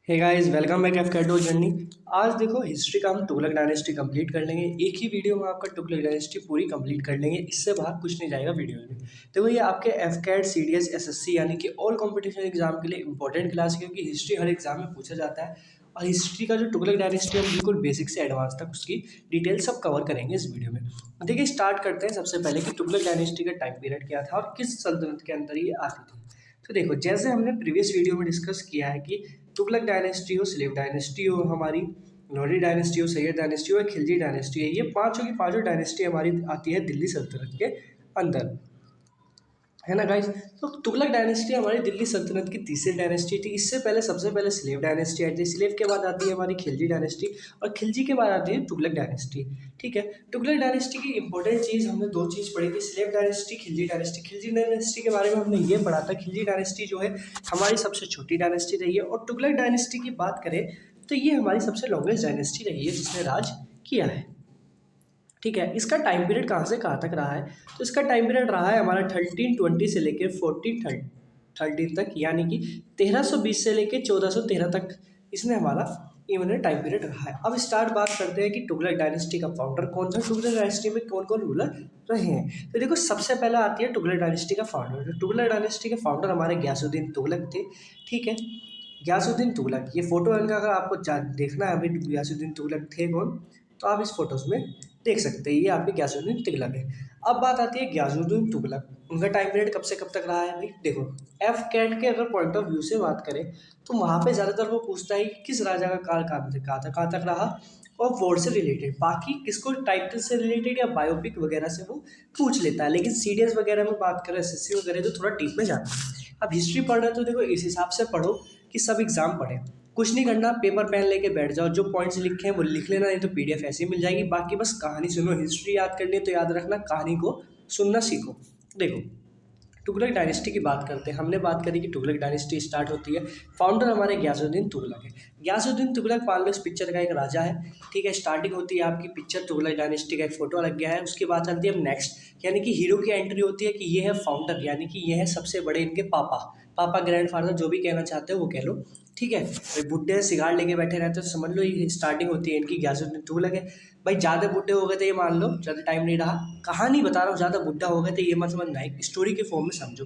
हे guys, welcome back एफ कैटो journey. आज देखो हिस्ट्री का हम तुगलक डायनेस्टी कंप्लीट कर लेंगे। एक ही वीडियो में आपका तुगलक डायनेस्टी पूरी कंप्लीट कर लेंगे। इससे बाहर कुछ नहीं जाएगा वीडियो में। देखो ये आपके F CAT C D S S S C यानी कि ऑल कॉम्पिटिशन एग्जाम के लिए इंपॉर्टेंट क्लास है, क्योंकि हिस्ट्री हर एग्जाम में पूछा जाता है। और हिस्ट्री का जो तुगलक डायनेस्टी हम बिल्कुल बेसिक से एडवांस तक उसकी डिटेल सब कवर करेंगे इस वीडियो में। देखिए स्टार्ट करते हैं सबसे पहले कि तुगलक डायनेस्टी का टाइम पीरियड क्या था और किस सल्तनत के अंदर ये आती थी। तो देखो जैसे हमने प्रीवियस वीडियो में डिस्कस किया है कि तुगलक डायनेस्टी हो, स्लेव डायनेस्टी हो, हमारी लोधी डायनेस्टी हो, सैयद डायनेस्टी हो, खिलजी डायनेस्टी है, ये पांचों की पांचों डायनेस्टी हमारी आती है दिल्ली सल्तनत के अंदर, है ना गाइस। तो तुगलक डायनेस्टी हमारी दिल्ली सल्तनत की तीसरी डायनेस्टी थी। इससे पहले सबसे पहले स्लेव डायनेस्टी आई थी। स्लेव के बाद आती है हमारी खिलजी डायनेस्टी और खिलजी के बाद आती है तुगलक डायनेस्टी। ठीक है, तुगलक डायनेस्टी की इंपॉर्टेंट चीज़ हमने दो चीज़ पढ़ी थी, slave dynasty, Khilji dynasty. Khilji dynasty के बारे में हमने ये पढ़ा था, खिलजी डायनेस्टी जो है हमारी सबसे छोटी डायनेस्टी रही है। और तुगलक डायनेस्टी की बात करें तो ये हमारी सबसे लॉन्गेस्ट डायनेस्टी रही है जिसने राज किया है। ठीक है, इसका टाइम पीरियड कहाँ से कहाँ तक रहा है? तो इसका टाइम पीरियड रहा है हमारा 1320 से लेकर 1413 तक, यानी कि 1320 से लेकर 1413 तक इसने हमारा इवन टाइम पीरियड रहा है। अब स्टार्ट बात करते हैं कि तुगलक डायनेस्टी का फाउंडर कौन था, तुगलक डायनेस्टी में कौन कौन रूलर रहे हैं। तो देखो सबसे पहला आती है तुगलक डायनेस्टी का फाउंडर। तो तुगलक डायनेस्टी के फाउंडर हमारे गयासुद्दीन तुगलक थे। ठीक है, गयासुद्दीन तुगलक, ये फोटो इनका अगर आपको देखना है अभी गयासुद्दीन तुगलक थे कौन, तो आप इस फोटोज में देख सकते हैं। ये आपके गयासुद्दीन तुगलक है। अब बात आती है गयासुद्दीन तुगलक, उनका टाइम पीरियड कब से कब तक रहा है भाई। देखो एफ कैट के अगर पॉइंट ऑफ व्यू से बात करें तो वहाँ पे ज़्यादातर वो पूछता है कि किस राजा का काल कहाँ तक रहा और वॉर से रिलेटेड। बाकी किसको टाइटल से रिलेटेड या बायोपिक वगैरह से वो पूछ लेता है, लेकिन सीडीएस वगैरह में बात करें, एसएससी वगैरह, तो थोड़ा डीप में जाता है। अब हिस्ट्री पढ़ रहे हो तो देखो इस हिसाब से पढ़ो कि सब एग्जाम पढ़े। कुछ नहीं करना, पेपर पेन लेके बैठ जाओ, जो पॉइंट्स लिखे हैं वो लिख लेना, नहीं तो पीडीएफ ऐसे ही मिल जाएगी। बाकी बस कहानी सुनो। हिस्ट्री याद करनी है तो याद रखना, कहानी को सुनना सीखो। देखो तुगलक डायनेस्टी की बात करते हैं। हमने बात करी कि तुगलक डायनेस्टी स्टार्ट होती है, फाउंडर हमारे गयासुद्दीन तुगलक है। गयासुद्दीन तुगलक मान लो इस पिक्चर का एक राजा है। ठीक है, स्टार्टिंग होती है आपकी पिक्चर, तुगलक डायनेस्टी का एक फोटो लग गया है। उसके बाद चलती है नेक्स्ट, यानी कि हीरो की एंट्री होती है कि ये है फाउंडर, यानी कि ये है सबसे बड़े इनके पापा, ग्रैंडफादर, जो भी कहना चाहते हो वो कह लो। ठीक है, भाई बुड्ढे सिगार लेके बैठे रहते तो समझ लो ये स्टार्टिंग होती है इनकी, गयासुद्दीन तुगलक है। भाई ज़्यादा बुड्ढे हो गए थे ये मान लो, ज़्यादा टाइम नहीं रहा, कहानी बता रहा हूँ, ज़्यादा बुड्ढा हो गए थे ये मत समझना, एक स्टोरी के फॉर्म में समझो।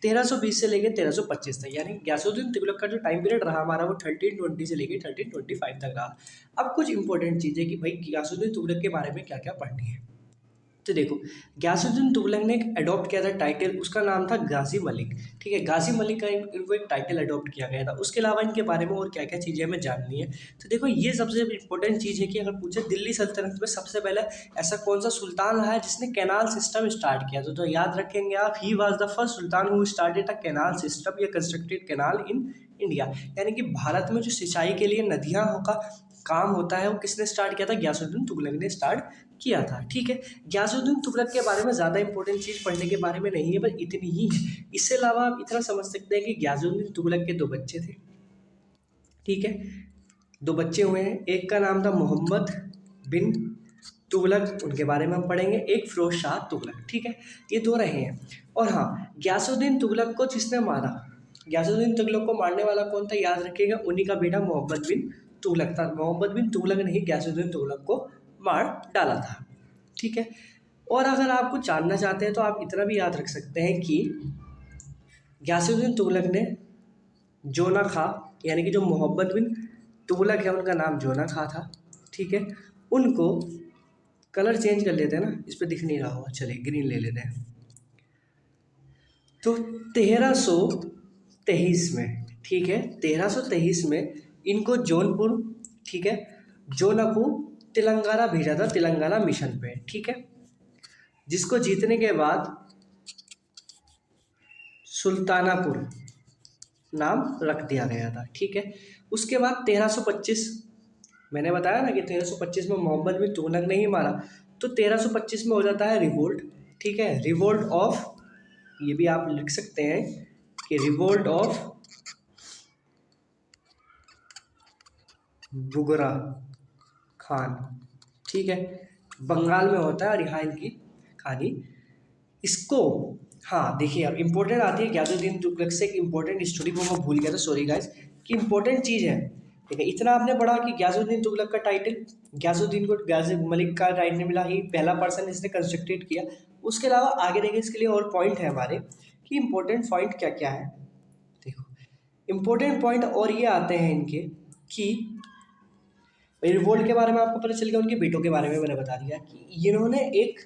1320 से लेकर 1325 तक, यानी गयासुद्दीन तुगलक का जो टाइम पीरियड रहा हमारा वो 1320 से लेकर 1325 तक रहा। अब कुछ इंपॉर्टेंट चीज़ है कि भाई गयासुद्दीन तुगलक के बारे में क्या क्या पढ़नी है। तो देखो गयासुद्दीन तुगलक ने एक अडॉप्ट किया था टाइटल, उसका नाम था गाजी मलिक। ठीक है, गाजी मलिक का इनको एक टाइटल अडॉप्ट किया गया था। उसके अलावा इनके बारे में और क्या क्या चीज़ें हमें जाननी है। तो देखो ये सबसे इंपॉर्टेंट चीज़ है कि अगर पूछे दिल्ली सल्तनत में सबसे पहले ऐसा कौन सा सुल्तान रहा है जिसने कैनाल सिस्टम स्टार्ट किया, तो याद रखेंगे आप, he was the first sultan who started a canal system या कंस्ट्रक्टेड कैनाल इन इंडिया। यानी कि भारत में जो सिंचाई के लिए नदियाँ का काम होता है वो किसने स्टार्ट किया था, गयासुद्दीन तुगलक ने स्टार्ट किया था। ठीक है, गयासुद्दीन तुगलक के बारे में ज़्यादा इंपॉर्टेंट चीज़ पढ़ने के बारे में नहीं है, बस इतनी ही है। इससे अलावा आप इतना समझ सकते हैं कि गयासुद्दीन तुगलक के दो बच्चे थे। ठीक है, दो बच्चे हुए हैं, एक का नाम था मोहम्मद बिन तुगलक, उनके बारे में हम पढ़ेंगे, एक फिरोज शाह तुगलक। ठीक है, ये दो रहे हैं। और हाँ, गयासुद्दीन तुगलक को जिसने मारा, गयासुद्दीन तुगलक को मारने वाला कौन था याद रखिएगा, उन्हीं का बेटा मोहम्मद बिन तुगलक था। मोहम्मद बिन तुगलक ने ही गयासुद्दीन तुगलक को मार डाला था। ठीक है, और अगर आपको जानना चाहते हैं तो आप इतना भी याद रख सकते हैं कि गयासुद्दीन तुगलक ने जोना खा, यानी कि जो मोहम्मद बिन तुगलक है उनका नाम जोना खा था। ठीक है, उनको कलर चेंज कर लेते हैं ना, इस पर दिख नहीं रहा होगा, चलिए ग्रीन ले लेते हैं। तो 1323 में, ठीक है, 1323 में इनको जौनपुर, ठीक है, जोनापू तेलंगाना भेजा था, तेलंगाना मिशन पे। ठीक है, जिसको जीतने के बाद सुल्तानापुर नाम रख दिया गया था। ठीक है, उसके बाद 1325, मैंने बताया ना कि 1325 में मोहम्मद बिन तुगलक ने ही मारा, तो 1325 में हो जाता है रिवोल्ट। ठीक है, रिवोल्ट ऑफ, ये भी आप लिख सकते हैं कि रिवोल्ट ऑफ बुगरा खान। ठीक है, बंगाल में होता है और यहाँ इनकी कहानी इसको, हाँ देखिए अब इंपॉर्टेंट आती है गयासुद्दीन तुगलक से एक इंपॉर्टेंट स्टोरी को मैं भूल गया था, सॉरी गाइस, कि इंपॉर्टेंट चीज़ है ठीक है, इतना आपने पढ़ा कि गयासुद्दीन तुगलक का टाइटल, गयासुद्दीन को गयास मलिक का टाइटल मिला, ही पहला पर्सन इसने कंस्ट्रक्टेड किया। उसके अलावा आगे देखिए इसके लिए और पॉइंट है हमारे कि इंपॉर्टेंट पॉइंट क्या क्या है। देखो इंपॉर्टेंट पॉइंट और ये आते हैं इनके कि रिवोल्ट के बारे में आपको पता चल गया, उनके बेटों के बारे में मैंने बता दिया कि इन्होंने एक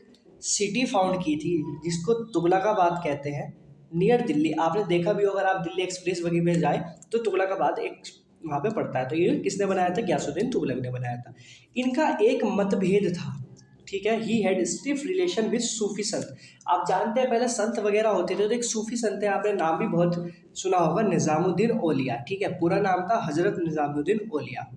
सिटी फाउंड की थी जिसको तुगलकाबाद कहते हैं, नियर दिल्ली। आपने देखा भी होगा, अगर आप दिल्ली एक्सप्रेस वगैरह में जाए तो तुगलकाबाद एक वहाँ पे पड़ता है। तो ये किसने बनाया था? गयासुद्दीन तुगलक ने बनाया था। इनका एक मतभेद था, ठीक है, he had stiff relation with Sufi sant. आप जानते हैं पहले संत वगैरह होते थे, तो एक सूफी संत है, आपने नाम भी बहुत सुना होगा, निज़ामुद्दीन औलिया, ठीक है, पूरा नाम था हजरत निज़ामुद्दीन औलिया।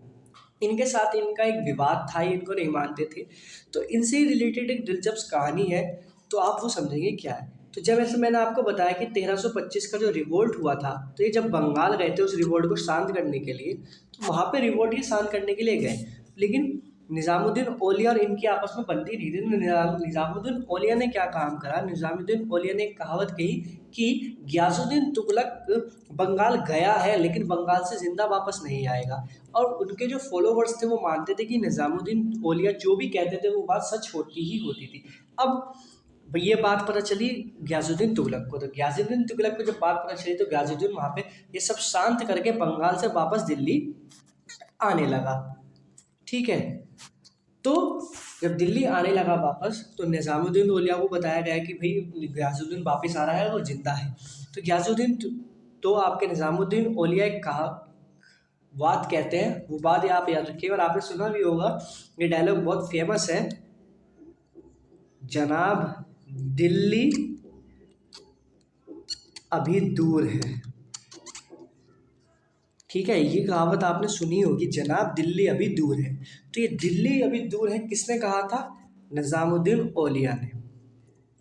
इनके साथ इनका एक विवाद था, इनको नहीं मानते थे। तो इनसे रिलेटेड एक दिलचस्प कहानी है, तो आप वो समझेंगे क्या है। तो जब ऐसे मैंने आपको बताया कि 1325 का जो रिवोल्ट हुआ था, तो ये जब बंगाल गए थे उस रिवोल्ट को शांत करने के लिए, तो वहाँ पे रिवोल्ट ये शांत करने के लिए गए, लेकिन निज़ामुद्दीन औलिया और इनकी आपस में बनती नहीं थी। निज़ामुद्दीन औलिया ने क्या काम करा, निज़ामुद्दीन औलिया ने एक कहावत कही कि गयासुद्दीन तुगलक बंगाल गया है लेकिन बंगाल से जिंदा वापस नहीं आएगा। और उनके जो फॉलोवर्स थे वो मानते थे कि निज़ामुद्दीन औलिया जो भी कहते थे वो बात सच होती ही होती थी। अब ये बात पता चली गयासुद्दीन तुगलक को, तो गयासुद्दीन तुगलक को जब बात पता चली तो गयासुद्दीन वहाँ पे ये सब शांत करके बंगाल से वापस दिल्ली आने लगा, ठीक है। तो जब दिल्ली आने लगा वापस, तो निज़ामुद्दीन औलिया को बताया गया कि भाई गयासुद्दीन वापस आ रहा है और जिंदा है। तो गयासुद्दीन तो आपके निज़ामुद्दीन औलिया एक कहा बात कहते हैं, वो बात आप याद रखिएगा और आपने सुना भी होगा, ये डायलॉग बहुत फेमस है, जनाब दिल्ली अभी दूर है, ठीक है, ये कहावत आपने सुनी होगी, जनाब दिल्ली अभी दूर है। तो ये दिल्ली अभी दूर है किसने कहा था? निज़ामुद्दीन औलिया ने,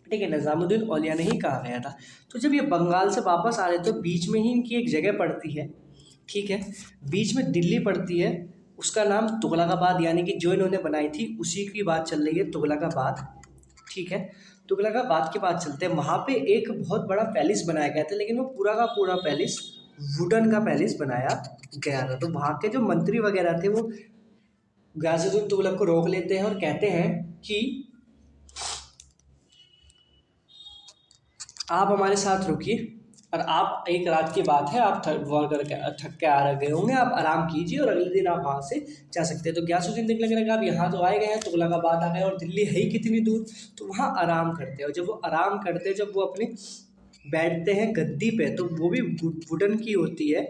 ठीक है, निज़ामुद्दीन औलिया ने ही कहा गया था। तो जब ये बंगाल से वापस आ रहे तो बीच में ही इनकी एक जगह पड़ती है, ठीक है, बीच में दिल्ली पड़ती है, उसका नाम तुगलकाबाद, यानी कि जो इन्होंने बनाई थी उसी की बात चल रही है, तुगलकाबाद, ठीक है। तुगलकाबाद की बात चलते हैं, वहाँ पे एक बहुत बड़ा पैलेस बनाया गया था, लेकिन वो पूरा का पूरा पैलेस वुडन का पैलेस बनाया गया था। तो वहाँ के जो मंत्री वगैरह थे वो गयासुद्दीन तुगलक को रोक लेते हैं और कहते हैं कि आप हमारे साथ रुकिए, और आप एक रात की बात है, आप थक के आ गए होंगे, आप आराम कीजिए और अगले दिन आप वहाँ से जा सकते हैं। तो गयासुद्दीन तुगलक ने कहा आप यहाँ तो आए गए हैं, तुगलकाबाद आ गए और दिल्ली है ही कितनी दूर, तो वहाँ आराम करते हैं। और जब वो आराम करते हैं, जब वो अपने बैठते हैं गद्दी पे, तो वो भी वुडन की होती है,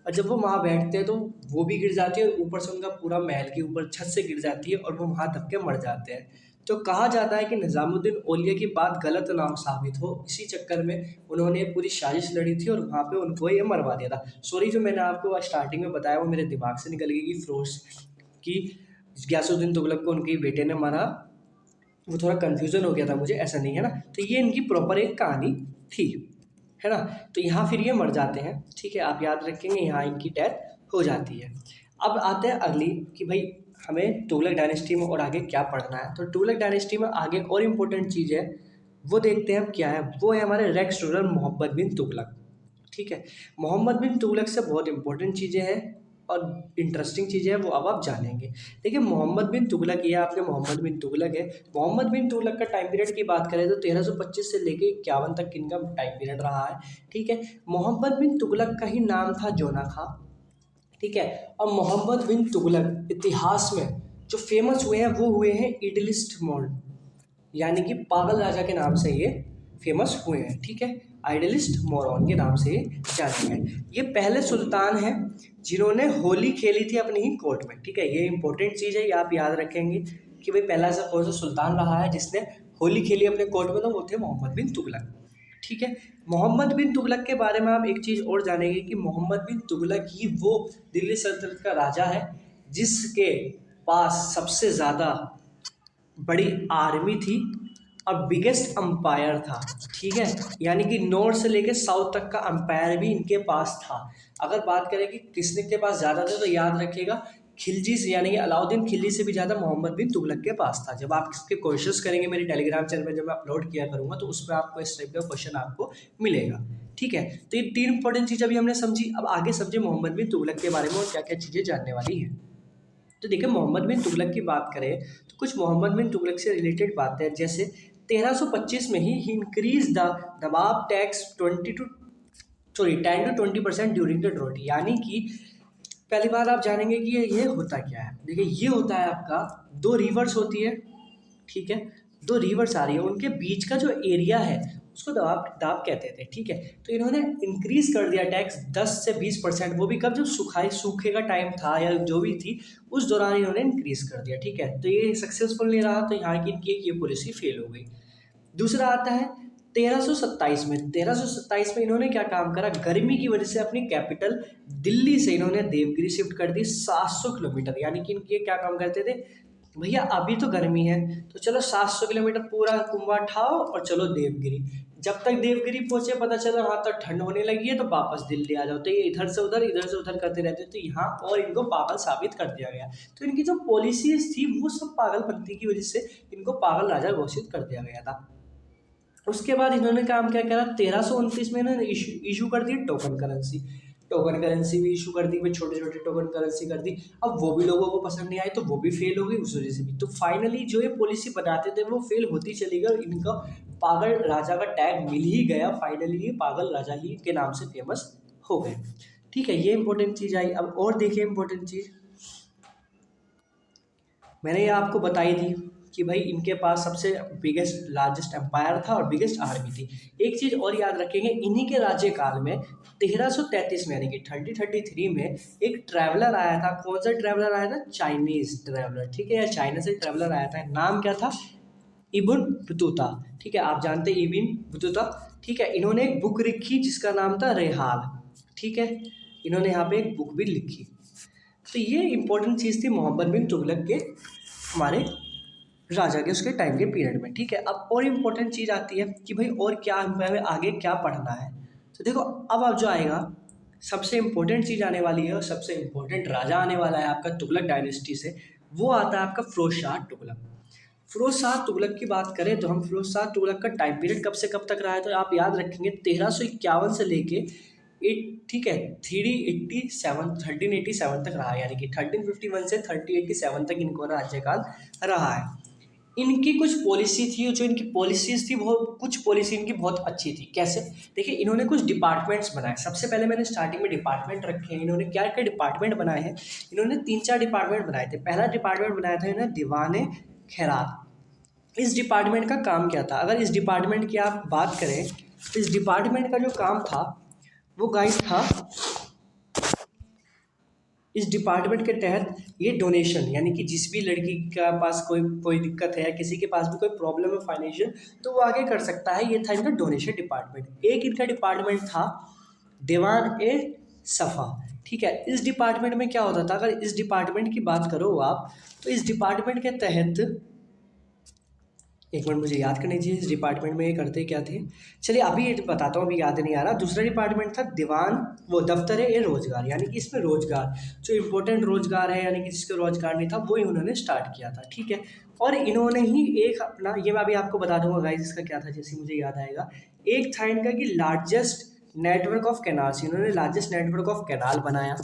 और जब वो वहाँ बैठते हैं तो वो भी गिर जाती है और ऊपर से उनका पूरा महल के ऊपर छत से गिर जाती है और वो वहाँ दब के मर जाते हैं। तो कहा जाता है कि निज़ामुद्दीन औलिया की बात गलत ना साबित हो, इसी चक्कर में उन्होंने पूरी साजिश लड़ी थी और वहाँ पे उनको ये मरवा दिया था। सॉरी, जो मैंने आपको स्टार्टिंग में बताया वो मेरे दिमाग से निकल गई कि फिरोज की गयासुद्दीन तुगलक को उनके बेटे ने मारा, वो थोड़ा कन्फ्यूज़न हो गया था मुझे, ऐसा नहीं है ना। तो ये इनकी प्रॉपर एक कहानी थी, है ना। तो यहाँ फिर ये मर जाते हैं, ठीक है, आप याद रखेंगे, यहाँ इनकी डेथ हो जाती है। अब आते हैं अगली कि भाई हमें तुगलक डायनेस्टी में और आगे क्या पढ़ना है। तो तुगलक डायनेस्टी में आगे और इम्पोर्टेंट चीज़ है वो देखते हैं हम क्या है, वो है हमारे रेक्स रूलर मोहम्मद बिन तुगलक, ठीक है। मोहम्मद बिन तुगलक से बहुत इंपॉर्टेंट चीज़ें हैं और इंटरेस्टिंग चीज़ें हैं, वो अब आप जानेंगे। देखिए मोहम्मद बिन तुगलक, ये आपके मोहम्मद बिन तुगलक है। मोहम्मद बिन तुगलक का टाइम पीरियड की बात करें तो 1325 से लेके 51 तक इनका टाइम पीरियड रहा है, ठीक है। मोहम्मद बिन तुगलक का ही नाम था जोना खां, ठीक है। और मोहम्मद बिन तुगलक इतिहास में जो फेमस हुए हैं वो हुए हैं इडलिस्ट मोड, यानी कि पागल राजा के नाम से ये फेमस हुए हैं, ठीक है। आइडलिस्ट मोरॉन के नाम से ये जाने गए। ये पहले सुल्तान हैं जिन्होंने होली खेली थी अपनी ही कोर्ट में, ठीक है, ये इंपॉर्टेंट चीज़ है, ये आप याद रखेंगे कि भाई पहला ऐसा कौन सा सुल्तान रहा है जिसने होली खेली अपने कोर्ट में, तो वो थे मोहम्मद बिन तुगलक, ठीक है। मोहम्मद बिन तुगलक के बारे में आप एक चीज़ और जानेंगे कि मोहम्मद बिन तुगलक ही वो दिल्ली सल्तनत का राजा है जिसके पास सबसे ज़्यादा बड़ी आर्मी थी और बिगेस्ट अम्पायर था, ठीक है, यानी कि नॉर्थ से लेकर साउथ तक का अम्पायर भी इनके पास था। अगर बात करें कि किसने के पास ज़्यादा थे, तो याद रखिएगा खिलजी से, यानी कि अलाउद्दीन खिलजी से भी ज़्यादा मोहम्मद बिन तुगलक के पास था। जब आप इसके क्वेश्चंस करेंगे मेरे टेलीग्राम चैनल पर, जब मैं अपलोड किया करूँगा तो उस पर आपको इस टाइप का क्वेश्चन आपको मिलेगा, ठीक है, तो ये 3 इंपॉर्टेंट चीज़ अभी हमने समझी। अब आगे समझे मोहम्मद बिन तुगलक के बारे में और क्या क्या चीज़ें जानने वाली हैं। तो देखिए, मोहम्मद बिन तुगलक की बात करें तो कुछ मोहम्मद बिन तुगलक से रिलेटेड बातें हैं, जैसे 1325 में he increase the nawab tax 10 to 20% during the drought. यानी कि पहली बात आप जानेंगे कि ये होता क्या है। देखिए, ये होता है आपका, 2 रिवर्स होती है, ठीक है, 2 रिवर्स आ रही है, उनके बीच का जो एरिया है उसको दाब दाब कहते थे, ठीक है। तो इन्होंने इंक्रीज कर दिया टैक्स 10 से 20%, वो भी कब, जब सूखे का टाइम था या जो भी थी उस दौरान इन्होंने इंक्रीज कर दिया, ठीक है। तो ये सक्सेसफुल नहीं रहा, तो यहाँ की इनकी ये पॉलिसी फेल हो गई। दूसरा आता है 1327 में। 1327 में इन्होंने क्या काम करा, गर्मी की वजह से अपनी कैपिटल दिल्ली से इन्होंने देवगिरी शिफ्ट कर दी 700 किलोमीटर। यानी कि इनके क्या काम करते थे, भैया अभी तो गर्मी है तो चलो 700 किलोमीटर पूरा कुंभा ठाओ और चलो देवगिरी। जब तक देवगिरी पहुंचे पता चला वहां तक ठंड होने लगी है तो वापस दिल्ली आ जाओ। तो ये इधर से उधर करते रहते, तो यहाँ और इनको पागल साबित कर दिया गया। तो इनकी जो पॉलिसीज थी वो सब पागलपंती की वजह से इनको पागल राजा घोषित कर दिया गया था। उसके बाद इन्होंने काम क्या करा, 1329 में इन्होंने इशू कर दी टोकन करेंसी। टोकन करेंसी भी इशू कर दी, फिर छोटे छोटे टोकन करेंसी कर दी। अब वो भी लोगों को पसंद नहीं आई तो वो भी फेल हो गई उस वजह से भी। तो फाइनली जो ये पॉलिसी बनाते थे वो फेल होती चली गई और इनका पागल राजा का टैग मिल ही गया। फाइनली ये पागल राजा ही के नाम से फेमस हो गए, ठीक है। ये इंपॉर्टेंट चीज़ आई। अब और देखिए इंपॉर्टेंट चीज़ मैंने ये आपको बताई थी कि भाई इनके पास सबसे बिगेस्ट लार्जेस्ट एम्पायर था और बिगेस्ट आर्मी थी। एक चीज़ और याद रखेंगे, इन्हीं के राज्यकाल में 1333 में यानी कि 1333 में एक ट्रैवलर आया था। कौन सा ट्रैवलर आया था, चाइनीज ट्रैवलर, ठीक है, या चाइना से ट्रैवलर आया था। नाम क्या था, इब्न बतूता, ठीक है, आप जानते हैं इब्न बतूता, ठीक है। इन्होंने एक बुक लिखी जिसका नाम था रेहाल, ठीक है, इन्होंने यहाँ पे एक बुक भी लिखी। तो ये इंपॉर्टेंट चीज़ थी मोहम्मद बिन तुगलक के, हमारे राजा के उसके टाइम के पीरियड में, ठीक है। अब और इम्पोर्टेंट चीज़ आती है कि भाई और क्या हमें आगे क्या पढ़ना है। तो देखो अब जो आएगा सबसे इम्पोर्टेंट चीज़ आने वाली है और सबसे इम्पोर्टेंट राजा आने वाला है आपका तुगलक डायनेस्टी से, वो आता है आपका फिरोज शाह तुगलक। फिरोज शाह तुगलक की बात करें तो हम फिरोज शाह तुगलक का टाइम पीरियड कब से कब तक रहा है, तो आप याद रखेंगे 1351 से लेके ठीक है 1387 तक रहा है। यानी कि 1351 से 1387 तक इनको राज्यकाल रहा है। इनकी कुछ पॉलिसी थी, जो इनकी पॉलिसीज थी वो कुछ पॉलिसी इनकी बहुत अच्छी थी। कैसे, देखिए इन्होंने कुछ डिपार्टमेंट्स बनाए। सबसे पहले मैंने स्टार्टिंग में डिपार्टमेंट रखे हैं। इन्होंने क्या क्या डिपार्टमेंट बनाए हैं, इन्होंने 3-4 डिपार्टमेंट बनाए थे। पहला डिपार्टमेंट बनाया था इन्होंने दीवाने खैरात। इस डिपार्टमेंट का काम क्या था, अगर इस डिपार्टमेंट की आप बात करें तो इस डिपार्टमेंट का जो काम था वो गाइस था, इस डिपार्टमेंट के तहत ये डोनेशन, यानी कि जिस भी लड़की के पास कोई दिक्कत है या किसी के पास भी कोई प्रॉब्लम है फाइनेंशियल, तो वो आगे कर सकता है। ये था इनका डोनेशन डिपार्टमेंट। एक इनका डिपार्टमेंट था दीवान ए सफ़ा, ठीक है। इस डिपार्टमेंट में क्या होता था, अगर इस डिपार्टमेंट की बात करो आप, तो इस डिपार्टमेंट के तहत, एक मिनट मुझे याद करनी चाहिए इस डिपार्टमेंट में ये करते क्या थे। चलिए अभी ये बताता हूँ, अभी याद नहीं आ रहा। दूसरा डिपार्टमेंट था दीवान वो दफ्तर ए रोजगार, यानी कि इसमें रोजगार जो इम्पोर्टेंट रोजगार है, यानी कि जिसका रोजगार नहीं था वो इन्होंने स्टार्ट किया था, ठीक है। और इन्होंने ही एक अपना, ये मैं अभी आपको बता दूंगा गाइस इसका क्या था, जैसे मुझे याद आएगा। एक था इनका कि लार्जेस्ट नेटवर्क ऑफ कैनाल्स, इन्होंने लार्जेस्ट नेटवर्क ऑफ कैनाल बनाया,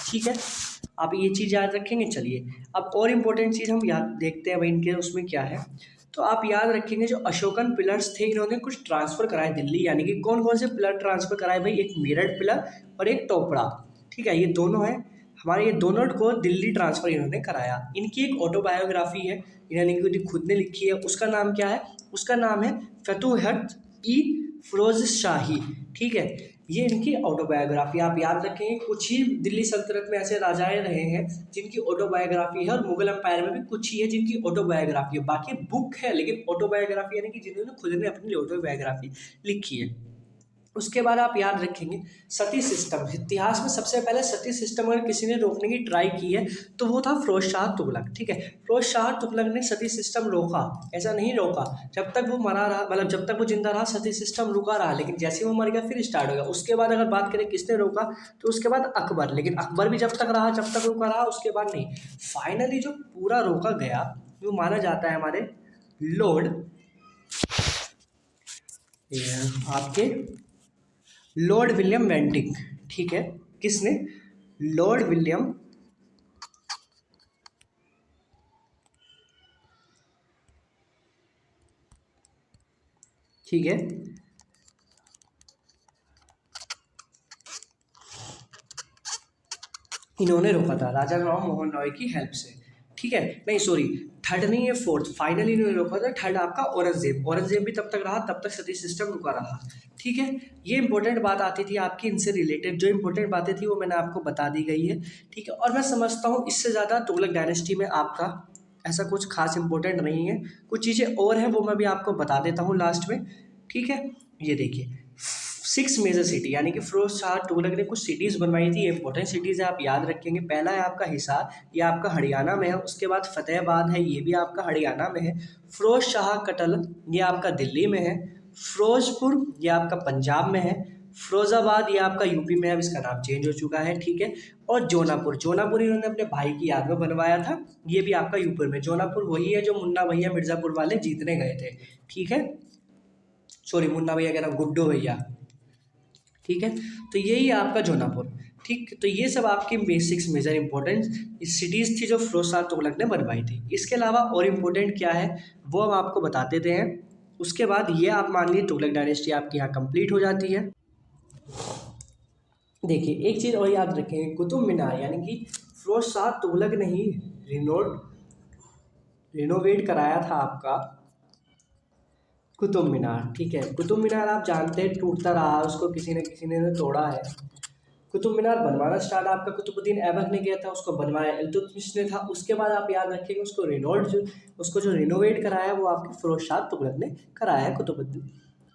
ठीक है। आप ये चीज़ याद रखेंगे। चलिए अब और इम्पोर्टेंट चीज़ हम याद देखते हैं भाई इनके उसमें क्या है। तो आप याद रखेंगे जो अशोकन पिलर्स थे इन्होंने कुछ ट्रांसफर कराए दिल्ली। यानी कि कौन कौन से पिलर ट्रांसफर कराए भाई, एक मेरठ पिलर और एक टोपड़ा, ठीक है, ये दोनों है हमारे, ये दोनों को दिल्ली ट्रांसफर इन्होंने कराया। इनकी एक ऑटोबायोग्राफी है, इन्होंने खुद ने लिखी है। उसका नाम क्या है, उसका नाम है फतुहत ई फिरोज शाही, ठीक है। ये इनकी ऑटोबायोग्राफी आप याद रखेंगे। कुछ ही दिल्ली सल्तनत में ऐसे राजाएं रहे हैं जिनकी ऑटोबायोग्राफी है, और मुगल एम्पायर में भी कुछ ही है जिनकी ऑटोबायोग्राफी है। बाकी बुक है लेकिन ऑटोबायोग्राफी यानी कि जिन्होंने खुद ने अपनी ऑटोबायोग्राफी लिखी है। उसके बाद आप याद रखेंगे सती सिस्टम। इतिहास में सबसे पहले सती सिस्टम अगर किसी ने रोकने की ट्राई की है तो वो था फिरोज शाह तुगलक, ठीक है। फिरोज शाह तुगलक ने सती सिस्टम रोका, ऐसा नहीं रोका, जब तक वो मरा रहा, मतलब जब तक वो जिंदा रहा सती सिस्टम रुका रहा। लेकिन जैसे वो मर गया फिर स्टार्ट हो गया। उसके बाद अगर बात करें किसने रोका, तो उसके बाद अकबर। लेकिन अकबर भी जब तक रहा, जब तक रुका रहा, उसके बाद नहीं। फाइनली जो पूरा रोका गया वो माना जाता है हमारे लॉर्ड आपके लॉर्ड विलियम बेंटिक, ठीक है, किसने? लॉर्ड विलियम ठीक है, इन्होंने रोका था राजा राम मोहन रॉय की हेल्प से, ठीक है। नहीं सॉरी, थर्ड नहीं है, फोर्थ फाइनली इन्होंने रोका था। थर्ड आपका औरंगजेब, औरंगजेब भी तब तक रहा, तब तक सती सिस्टम रुका रहा, ठीक है। ये इंपॉर्टेंट बात आती थी आपकी, इनसे रिलेटेड जो इंपॉर्टेंट बातें थी वो मैंने आपको बता दी गई है, ठीक है। और मैं समझता हूँ इससे ज़्यादा तुगलक डायनेस्टी में आपका ऐसा कुछ खास इंपॉर्टेंट नहीं है। कुछ चीज़ें और हैं वो मैं भी आपको बता देता हूँ लास्ट में, ठीक है। ये देखिए 6 मेजर सिटी, यानी कि फिरोज शाह तुगलक ने कुछ सिटीज़ बनवाई थी, ये इंपॉर्टेंट सिटीज़ है, आप याद रखेंगे। पहला है आपका हिसार, ये आपका हरियाणा में है। उसके बाद फतेहाबाद है, ये भी आपका हरियाणा में है। फिरोज शाह कटल, ये आपका दिल्ली में है। फिरोजपुर, ये आपका पंजाब में है। फिरोजाबाद, ये आपका यूपी में है, अब इसका नाम चेंज हो चुका है, ठीक है। और जोनापुर, जोनापुर इन्होंने अपने भाई की याद में बनवाया था, ये भी आपका यूपी में। जोनापुर वही है जो मुन्ना भैया मिर्ज़ापुर वाले जीतने गए थे, ठीक है। सॉरी, मुन्ना भैया कह रहा हूँ, गुड्डू भैया, ठीक है। तो यही है आपका जोनापुर, ठीक। तो ये सब आपकी बेसिक्स मेजर इंपॉर्टेंस सिटीज़ थी जो फिरोज शाह तुगलक ने बनवाई थी। इसके अलावा और इम्पोर्टेंट क्या है वो हम आपको बता देते हैं। उसके बाद ये आप मान लीजिए तुगलक डायनेस्टी आपकी यहाँ कंप्लीट हो जाती है। देखिए एक चीज़ और याद रखेंगे, कुतुब मीनार, यानी कि फिरोज शाह तुगलक ने ही रिनोवेट कराया था आपका कुतुब मीनार, ठीक है। कुतुब मीनार आप जानते हैं टूटता रहा, उसको किसी ने तोड़ा है। कुतुब मीनार बनवाना स्टार्ट आपका कुतुबुद्दीन ऐबक ने किया था, उसको बनवाया इल्तुतमिश ने था। उसके बाद आप याद रखिएगा उसको जो रिनोवेट कराया वो आपके फिरोज शाह तुगलक ने कराया है, कुतुबुद्दीन,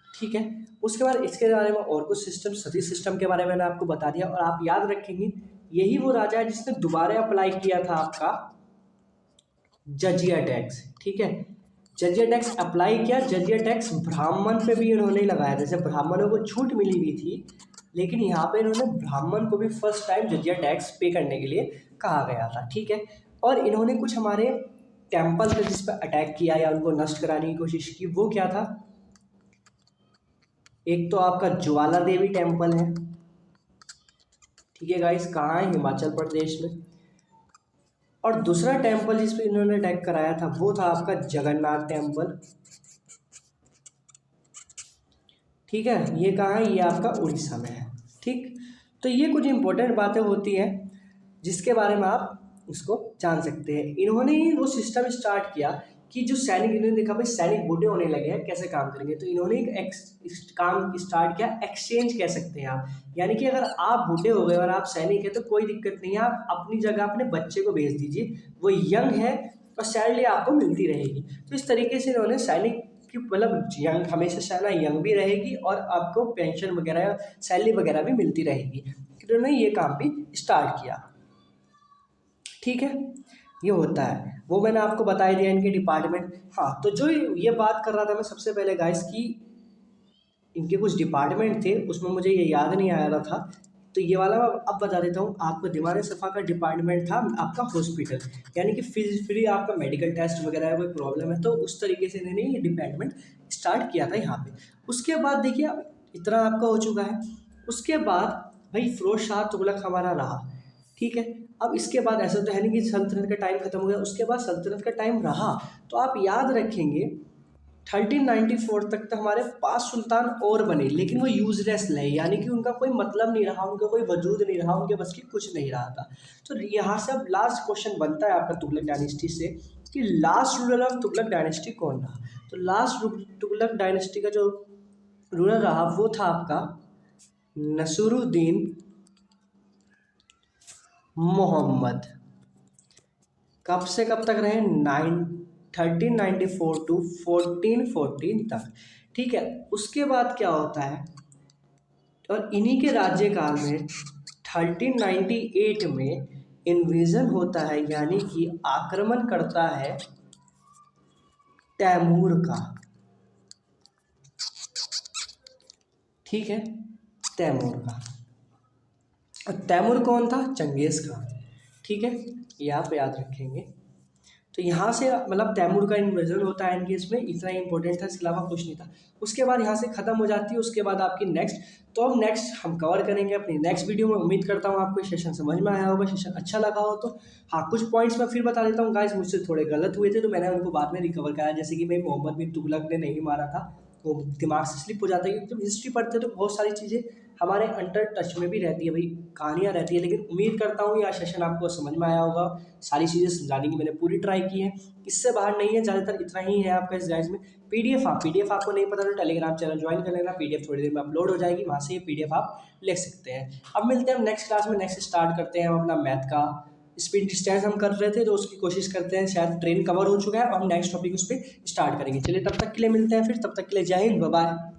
ठीक है। उसके बाद इसके बारे में और कुछ सिस्टम, सती सिस्टम के बारे में मैंने आपको बता दिया। और आप याद रखेंगे यही वो राजा है जिसने दोबारा अप्लाई किया था आपका जजिया टैक्स, ठीक है। जजिया टैक्स अप्लाई किया, जजिया टैक्स ब्राह्मण पे भी इन्होंने लगाया, जैसे ब्राह्मणों को छूट मिली हुई थी, लेकिन यहाँ पे इन्होंने ब्राह्मण को भी फर्स्ट टाइम जजिया टैक्स पे करने के लिए कहा गया था, ठीक है। और इन्होंने कुछ हमारे टेम्पल थे जिस पर अटैक किया या उनको नष्ट कराने की कोशिश की, वो क्या था? एक तो आपका ज्वाला देवी टेम्पल है, ठीक है गाइस, कहाँ है? हिमाचल प्रदेश में। और दूसरा टेम्पल जिस पे इन्होंने अटैक कराया था वो था आपका जगन्नाथ टेम्पल, ठीक है। ये कहाँ है? ये आपका उड़ीसा में है, ठीक। तो ये कुछ इंपॉर्टेंट बातें होती हैं जिसके बारे में आप उसको जान सकते हैं। इन्होंने ही वो सिस्टम स्टार्ट किया कि जो सैनिक, इन्होंने देखा भाई सैनिक बूढ़े होने लगे हैं, कैसे काम करेंगे, तो इन्होंने एक काम स्टार्ट किया, एक्सचेंज कह सकते हैं आप। यानी कि अगर आप बूढ़े हो गए और आप सैनिक है तो कोई दिक्कत नहीं है, आप अपनी जगह अपने बच्चे को भेज दीजिए, वो यंग है और सैलरी आपको मिलती रहेगी। तो इस तरीके से इन्होंने सैनिक कि मतलब यंग, हमेशा सेना यंग भी रहेगी और आपको पेंशन वगैरह सैलरी वगैरह भी मिलती रहेगी। इन्होंने ये काम भी स्टार्ट किया, ठीक है। ये होता है, वो मैंने आपको बता ही दिया इनके डिपार्टमेंट। हाँ, तो जो ये बात कर रहा था मैं सबसे पहले गाइस की इनके कुछ डिपार्टमेंट थे, उसमें मुझे ये याद नहीं आ रहा था, तो ये वाला मैं अब बता देता हूँ आपको। दिमाग सफ़ा का डिपार्टमेंट था आपका हॉस्पिटल, यानी कि फ्री आपका मेडिकल टेस्ट वगैरह है, कोई प्रॉब्लम है तो उस तरीके से इन्होंने ये डिपार्टमेंट स्टार्ट किया था यहाँ पे। उसके बाद देखिए अब इतना आपका हो चुका है। उसके बाद भाई फिरोज शाह तुगलक हमारा रहा, ठीक है। अब इसके बाद ऐसा तो है नहीं कि सल्तनत का टाइम खत्म हो गया, उसके बाद सल्तनत का टाइम रहा। तो आप याद रखेंगे 1394 तक तो हमारे 5 सुल्तान और बने, लेकिन वो यूजलेस रहे, यानी कि उनका कोई मतलब नहीं रहा, उनका कोई वजूद नहीं रहा, उनके बस की कुछ नहीं रहा था। तो यहाँ से अब लास्ट क्वेश्चन बनता है आपका तुगलक डायनेस्टी से कि last ruler of Tughlaq dynasty कौन रहा। तो लास्ट तुगलक डायनेस्टी का जो रूलर रहा वो था आपका नसीरुद्दीन मोहम्मद। कब से कब तक रहे? 1394 टू 1414 तक, ठीक है। उसके बाद क्या होता है, और इन्हीं के राज्यकाल में 1398 में इन्वेजन होता है, यानी कि आक्रमण करता है तैमूर का, ठीक है, तैमूर का। और तैमूर कौन था? चंगेज़ खान, ठीक है, ये आप याद रखेंगे। तो यहाँ से मतलब तैमूर का इन्वेजन होता है इनके, इसमें इतना ही इंपॉर्टेंट था, इसके अलावा कुछ नहीं था। उसके बाद यहाँ से खत्म हो जाती है, उसके बाद आपकी नेक्स्ट, तो अब नेक्स्ट हम कवर करेंगे अपनी नेक्स्ट वीडियो में। उम्मीद करता हूँ आपको सेशन समझ में आया होगा, सेशन अच्छा लगा हो तो। हाँ, कुछ पॉइंट्स मैं फिर बता देता हूँ गाइस, मुझसे थोड़े गलत हुए थे तो मैंने उनको बाद में रिकवर कराया। जैसे कि भाई मोहम्मद बिन तुगलक ने नहीं मारा था, वो दिमाग से स्लिप हो जाता है, क्योंकि जब हिस्ट्री पढ़ते हैं तो बहुत सारी चीज़ें हमारे अंडर टच में भी रहती है भाई, कहानियाँ रहती है। लेकिन उम्मीद करता हूँ यह सेशन आपको समझ में आया होगा, सारी चीज़ें समझाने की मैंने पूरी ट्राई की है, इससे बाहर नहीं है, ज़्यादातर इतना ही है आपका इस गाइस में। पीडीएफ आपको नहीं पता तो टेलीग्राम चैनल ज्वाइन कर लेना, पीडीएफ थोड़ी देर में अपलोड हो जाएगी, वहाँ से ये पीडीएफ आप ले सकते हैं। अब मिलते हैं हम नेक्स्ट क्लास में, नेक्स्ट स्टार्ट करते हैं हम अपना मैथ का। स्पीड डिस्टेंस हम कर रहे थे तो उसकी कोशिश करते हैं, शायद ट्रेन कवर हो चुका है और हम नेक्स्ट टॉपिक उस पर स्टार्ट करेंगे। चलिए तब तक के लिए मिलते हैं फिर, तब तक के लिए जय हिंद, बाय बाय।